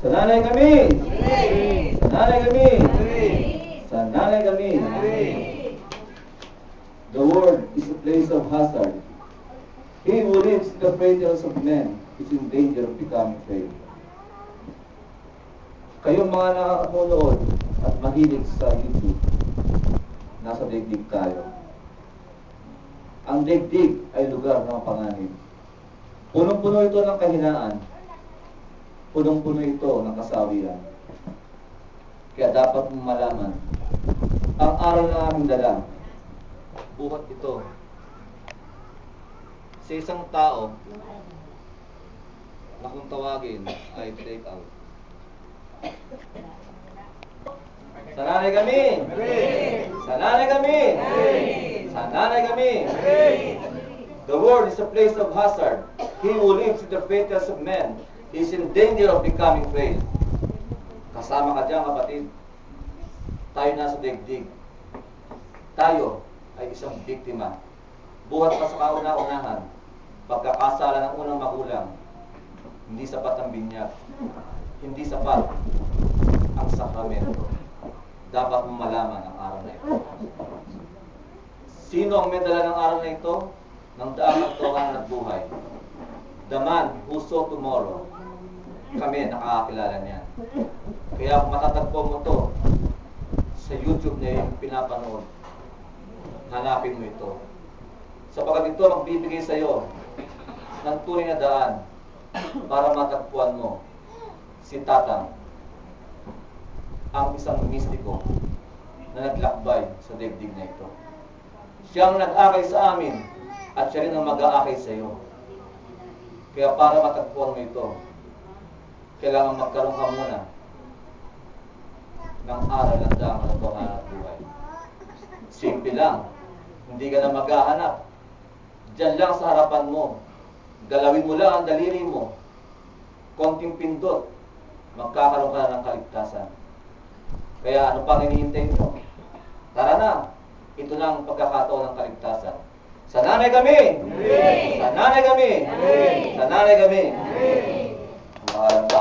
Sa nanay kami. Sa nanay kami. Sa nanay kami. The world is a place of hazard. He who lives in the frailties of men is in danger of becoming frail. Kayong mga nakakanood at mahilig sa YouTube, nasa daigdig tayo. Ang daigdig ay lugar ng panganib. Punong-puno ito ng kahinaan. Punong-puno ito ng kasawian. Kaya dapat mong malaman, ang aral na aming dala, buhat ito sa isang tao na kung tawagin ay take out. Sa nanay kami! Sa nanay kami! Sa nanay kami! The world is a place of hazard. He who lives in the frailties of men is in danger of becoming frail. Kasama ka dyan, kapatid. Tayo nasa daigdig. Tayo ay isang biktima. Buhat pa sa kauna-unahan, pagkakasala ng unang magulang, hindi sapat ang binyag. Hindi sapat ang sakramento. Dapat mong malaman ang araw na ito. Sino ang may dala ng araw na ito? Ng daang nagtuhan at buhay. The man who saw tomorrow. Kami nakakakilala niyan. Kaya kung matatagpo mo ito sa YouTube na yung pinapanood, hanapin mo ito. Sapagkat ito magbibigay sa iyo ng tunay na daan para matagpuan mo si Tatang, ang isang mistiko na naglakbay sa daigdig na ito. Siya ang nag-akay sa amin at siya rin ang mag-aakay sa iyo. Kaya para matagpuan mo ito, kailangan magkaroon ka muna ng aral ng daang katotohanan at buhay. Simple lang. Hindi ka na maghahanap. Diyan lang sa harapan mo. Galawin mo lang ang daliri mo. Konting pindot. Magkakaroon ka na ng kaligtasan. Kaya ano pang hinihintay nyo? Tara na. Ito na ang pagkakataon ng kaligtasan. Sa nanay kami! Sa nanay kami! Sa nanay kami!